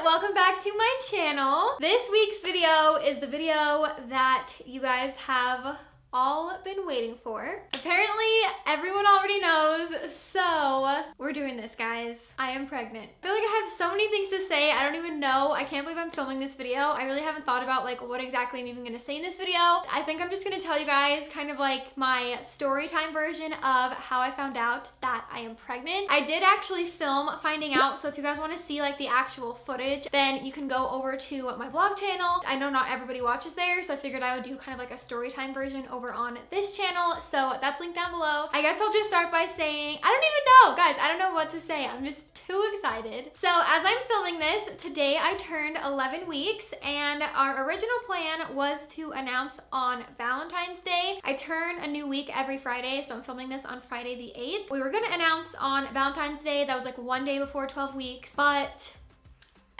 welcome back to my channel. This week's video is the video that you guys have all been waiting for. Apparently everyone already knows, so we're doing this, guys. I am pregnant. I feel like I have so many things to say. I don't even know. I can't believe I'm filming this video. I really haven't thought about like what exactly I'm even gonna say in this video. I think I'm just gonna tell you guys kind of like my story time version of how I found out that I am pregnant. I did actually film finding out, so if you guys want to see like the actual footage, then you can go over to my vlog channel. I know not everybody watches there, so I figured I would do kind of like a story time version over on this channel, so that's linked down below. I guess I'll just start by saying, I don't even know, guys, I don't know what to say. I'm just too excited. So as I'm filming this, today I turned 11 weeks, and our original plan was to announce on Valentine's Day. I turn a new week every Friday, so I'm filming this on Friday the 8th. We were gonna announce on Valentine's Day. That was like one day before 12 weeks, but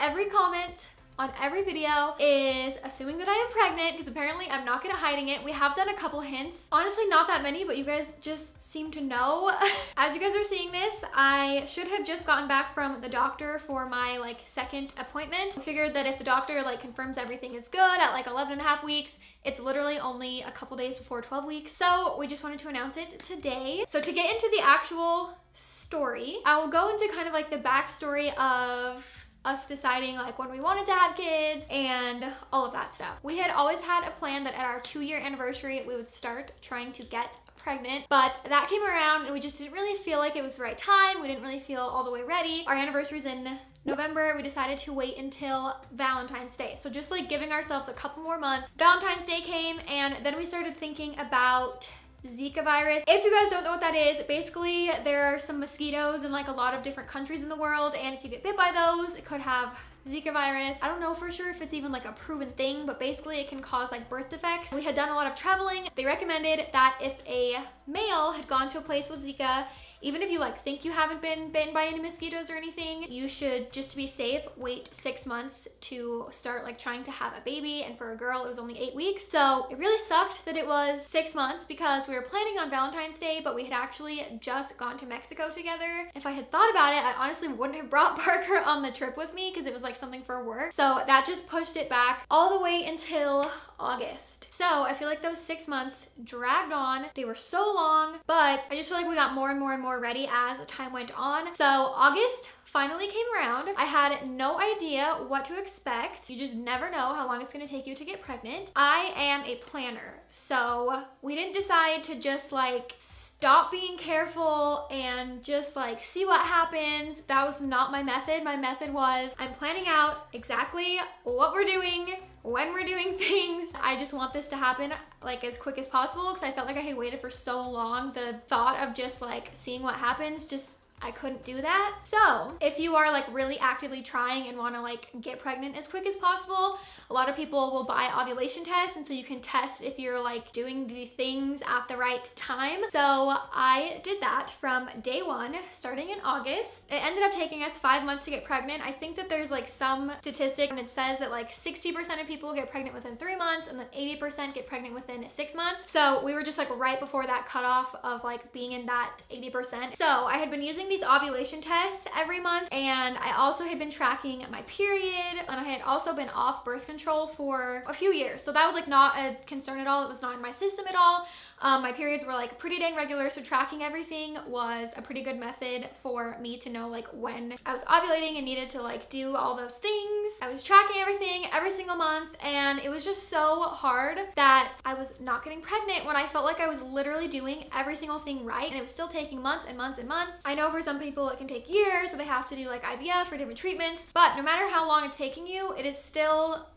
every comment on every video is assuming that I am pregnant, because apparently I'm not good at hiding it. We have done a couple hints. Honestly, not that many, but you guys just seem to know. As you guys are seeing this, I should have just gotten back from the doctor for my like second appointment. I figured that if the doctor like confirms everything is good at like 11 and a half weeks, it's literally only a couple days before 12 weeks. So we just wanted to announce it today. So to get into the actual story, I will go into kind of like the backstory of us deciding like when we wanted to have kids and all of that stuff. We had always had a plan that at our 2-year anniversary we would start trying to get pregnant, but that came around and we just didn't really feel like it was the right time. We didn't really feel all the way ready. Our anniversary's in November. We decided to wait until Valentine's Day, so just like giving ourselves a couple more months. Valentine's Day came, and then we started thinking about Zika virus. If you guys don't know what that is, basically there are some mosquitoes in like a lot of different countries in the world, and if you get bit by those, it could have Zika virus. I don't know for sure if it's even like a proven thing, but basically it can cause like birth defects. We had done a lot of traveling. They recommended that if a male had gone to a place with Zika, even if you like think you haven't been bitten by any mosquitoes or anything, you should, just to be safe, wait 6 months to start like trying to have a baby. And for a girl, it was only 8 weeks. So it really sucked that it was 6 months, because we were planning on Valentine's Day, but we had actually just gone to Mexico together. If I had thought about it, I honestly wouldn't have brought Parker on the trip with me, because it was like something for work. So that just pushed it back all the way until August. So I feel like those 6 months dragged on. They were so long, but I just feel like we got more and more and more ready as time went on. So August finally came around. I had no idea what to expect. You just never know how long it's gonna take you to get pregnant. I am a planner, so we didn't decide to just like stop being careful and just like see what happens. That was not my method. My method was, I'm planning out exactly what we're doing, when we're doing things. I just want this to happen like as quick as possible, because I felt like I had waited for so long. The thought of just like seeing what happens, just I couldn't do that. So if you are like really actively trying and want to like get pregnant as quick as possible, a lot of people will buy ovulation tests, and so you can test if you're like doing the things at the right time. So I did that from day 1, starting in August. It ended up taking us 5 months to get pregnant. I think that there's like some statistic and it says that like 60% of people get pregnant within 3 months, and then 80% get pregnant within 6 months. So we were just like right before that cutoff of like being in that 80%. So I had been using these ovulation tests every month, and I also had been tracking my period, and I had also been off birth control for a few years, so that was like not a concern at all. It was not in my system at all. My periods were like pretty dang regular, so tracking everything was a pretty good method for me to know like when I was ovulating and needed to like do all those things. I was tracking everything every single month, and it was just so hard that I was not getting pregnant when I felt like I was literally doing every single thing right, and it was still taking months and months and months. I know for some people it can take years, so they have to do like IVF or different treatments, but no matter how long it's taking you, it is still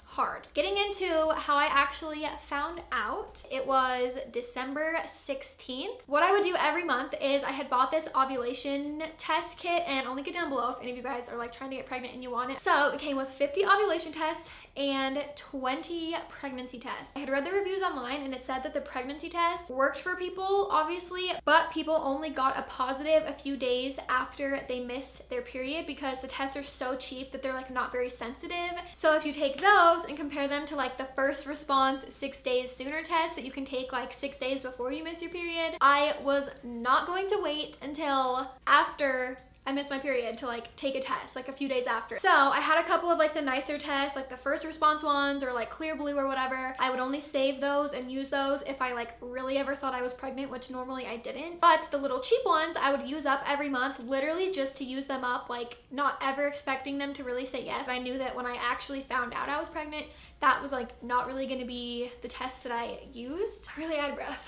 hard. Getting into how I actually found out, it was December 16th. What I would do every month is I had bought this ovulation test kit, and I'll link it down below if any of you guys are like trying to get pregnant and you want it. So it came with 50 ovulation tests and 20 pregnancy tests. I had read the reviews online, and it said that the pregnancy test worked for people, obviously, but people only got a positive a few days after they missed their period, because the tests are so cheap that they're like not very sensitive. So if you take those and compare them to like the first response 6 days sooner test that you can take like 6 days before you miss your period, I was not going to wait until after I missed my period to like take a test like a few days after. So I had a couple of like the nicer tests, like the first response ones or like Clear Blue or whatever. I would only save those and use those if I like really ever thought I was pregnant, which normally I didn't. But the little cheap ones I would use up every month, literally just to use them up, like not ever expecting them to really say yes. I knew that when I actually found out I was pregnant, that was like not really gonna be the test that I used. I'm really out of breath.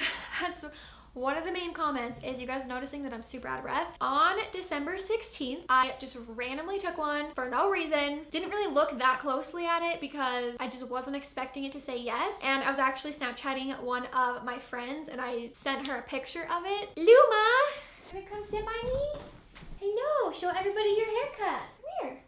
That's one of the main comments, is you guys noticing that I'm super out of breath. On December 16th, I just randomly took one for no reason. Didn't really look that closely at it because I just wasn't expecting it to say yes. And I was actually Snapchatting one of my friends and I sent her a picture of it. Luma, wanna come sit by me? Hello, show everybody your haircut. Come here.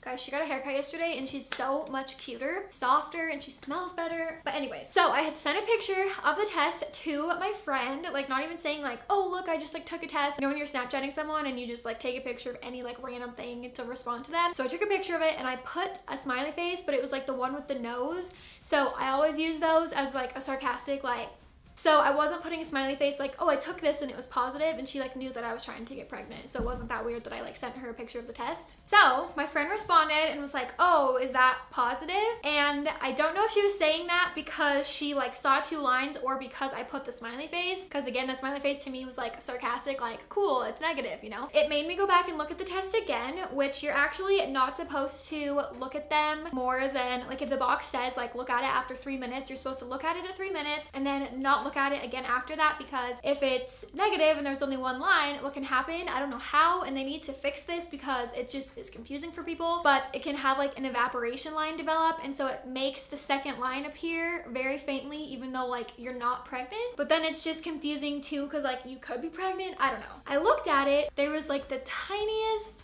Guys, she got a haircut yesterday and she's so much cuter, softer, and she smells better. But anyways, so I had sent a picture of the test to my friend, like not even saying like, oh look, I just like took a test. You know when you're Snapchatting someone and you just like take a picture of any like random thing to respond to them? So I took a picture of it and I put a smiley face, but it was like the one with the nose. So I always use those as like a sarcastic like, so I wasn't putting a smiley face like, oh, I took this and it was positive, and she like knew that I was trying to get pregnant. So it wasn't that weird that I like sent her a picture of the test. So my friend responded and was like, oh, is that positive? And I don't know if she was saying that because she like saw two lines or because I put the smiley face. Because again, the smiley face to me was like sarcastic, like cool, it's negative, you know? It made me go back and look at the test again, which you're actually not supposed to look at them more than, like if the box says like look at it after 3 minutes, you're supposed to look at it at 3 minutes and then not look at it again after that, because if it's negative and there's only one line, what can happen, I don't know how, and they need to fix this because it just is confusing for people, but it can have like an evaporation line develop, and so it makes the second line appear very faintly even though like you're not pregnant. But then it's just confusing too because like you could be pregnant, I don't know. I looked at it, there was like the tiniest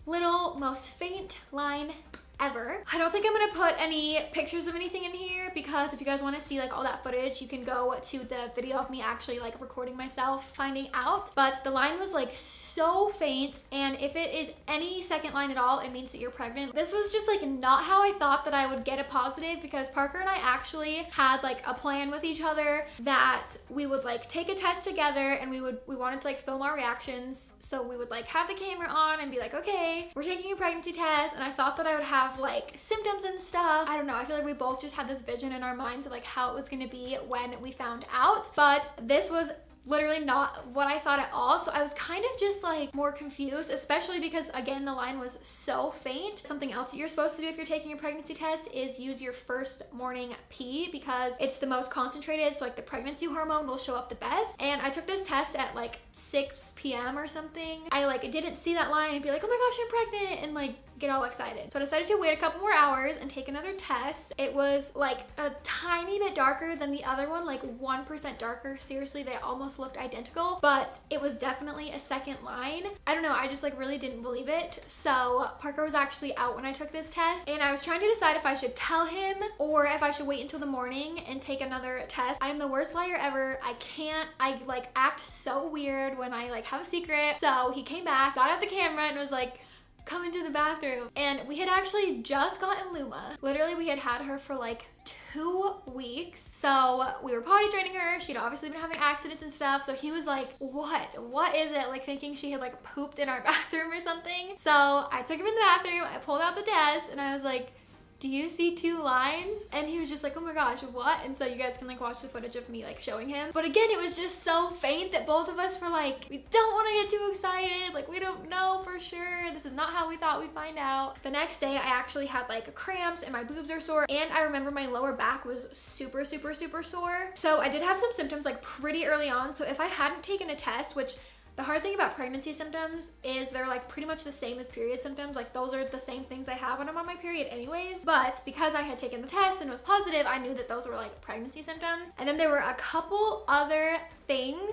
little most faint line ever. I don't think I'm gonna put any pictures of anything in here because if you guys want to see like all that footage, you can go to the video of me actually like recording myself finding out. But the line was like so faint, and if it is any second line at all, it means that you're pregnant. This was just like not how I thought that I would get a positive, because Parker and I actually had like a plan with each other that we would like take a test together and we wanted to like film our reactions. So we would like have the camera on and be like, okay, we're taking a pregnancy test, and I thought that I would have like symptoms and stuff. I don't know, I feel like we both just had this vision in our minds of like how it was gonna be when we found out, but this was literally not what I thought at all. So I was kind of just like more confused, especially because again, the line was so faint. Something else that you're supposed to do if you're taking a pregnancy test is use your first morning pee, because it's the most concentrated, so like the pregnancy hormone will show up the best. And I took this test at like 6 p.m. or something. I like didn't see that line and be like, oh my gosh, I'm pregnant, and like get all excited. So I decided to wait a couple more hours and take another test. It was like a tiny bit darker than the other one, like 1% darker. Seriously, they almost looked identical, but it was definitely a second line. I don't know, I just like really didn't believe it. So Parker was actually out when I took this test, and I was trying to decide if I should tell him or if I should wait until the morning and take another test. I'm the worst liar ever. I like act so weird when I like have a secret. So he came back, got out the camera, and was like, come into the bathroom. And we had actually just gotten Luma. Literally, we had had her for like 2 weeks. So we were potty training her. She'd obviously been having accidents and stuff. So he was like, what is it? Like thinking she had like pooped in our bathroom or something. So I took him in the bathroom, I pulled out the test, and I was like, do you see 2 lines? And he was just like, oh my gosh, what? And so you guys can like watch the footage of me like showing him. But again, it was just so faint that both of us were like, we don't want to get too excited. Like we don't know for sure. This is not how we thought we'd find out. The next day, I actually had like cramps and my boobs are sore. And I remember my lower back was super, super, super sore. So I did have some symptoms like pretty early on. So if I hadn't taken a test, which the hard thing about pregnancy symptoms is they're like pretty much the same as period symptoms. Like those are the same things I have when I'm on my period anyways. But because I had taken the test and it was positive, I knew that those were like pregnancy symptoms. And then there were a couple other things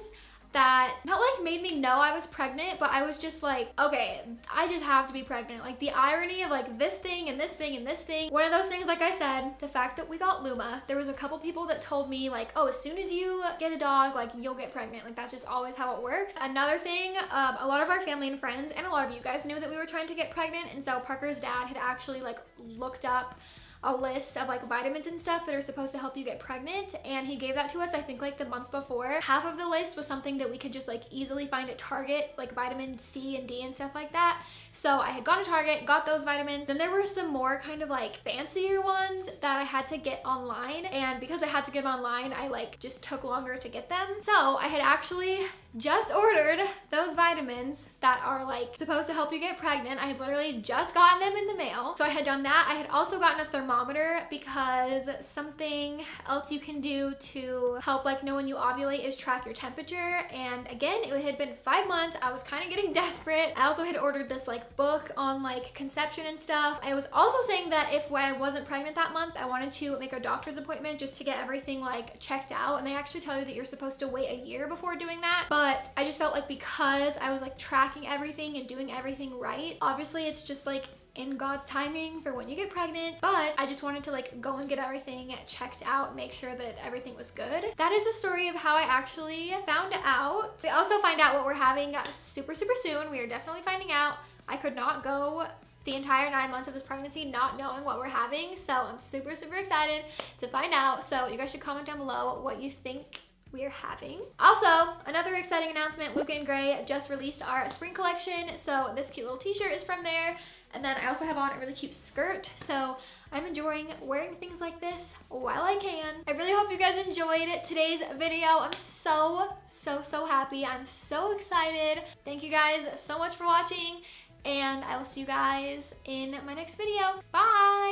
that not like made me know I was pregnant, but I was just like, okay, I just have to be pregnant. Like the irony of like this thing and this thing and this thing. One of those things, like I said, the fact that we got Luma, there was a couple people that told me like, oh, as soon as you get a dog, like you'll get pregnant. Like that's just always how it works. Another thing, a lot of our family and friends and a lot of you guys knew that we were trying to get pregnant. And so Parker's dad had actually like looked up a list of like vitamins and stuff that are supposed to help you get pregnant, and he gave that to us I think like the month before. Half of the list was something that we could just like easily find at Target, like vitamin C and D and stuff like that. So I had gone to Target, got those vitamins. Then there were some more kind of like fancier ones that I had to get online, and because I had to get them online, I like just took longer to get them. So I had actually just ordered those vitamins that are like supposed to help you get pregnant. I had literally just gotten them in the mail. So I had done that. I had also gotten a thermometer because something else you can do to help like know when you ovulate is track your temperature. And again, it had been 5 months. I was kind of getting desperate. I also had ordered this like book on like conception and stuff. I was also saying that if I wasn't pregnant that month, I wanted to make a doctor's appointment just to get everything like checked out. And they actually tell you that you're supposed to wait a year before doing that. But I just felt like because I was like tracking everything and doing everything right, obviously it's just like in God's timing for when you get pregnant, but I just wanted to like go and get everything checked out, make sure that everything was good. That is the story of how I actually found out. We also find out what we're having super soon. We are definitely finding out. I could not go the entire 9 months of this pregnancy not knowing what we're having, so I'm super excited to find out. So you guys should comment down below what you think we're having. Also, another exciting announcement, Luca and Gray just released our spring collection, so this cute little t-shirt is from there. And then I also have on a really cute skirt, so I'm enjoying wearing things like this while I can. I really hope you guys enjoyed today's video. I'm so happy. I'm so excited. Thank you guys so much for watching, and I will see you guys in my next video. Bye!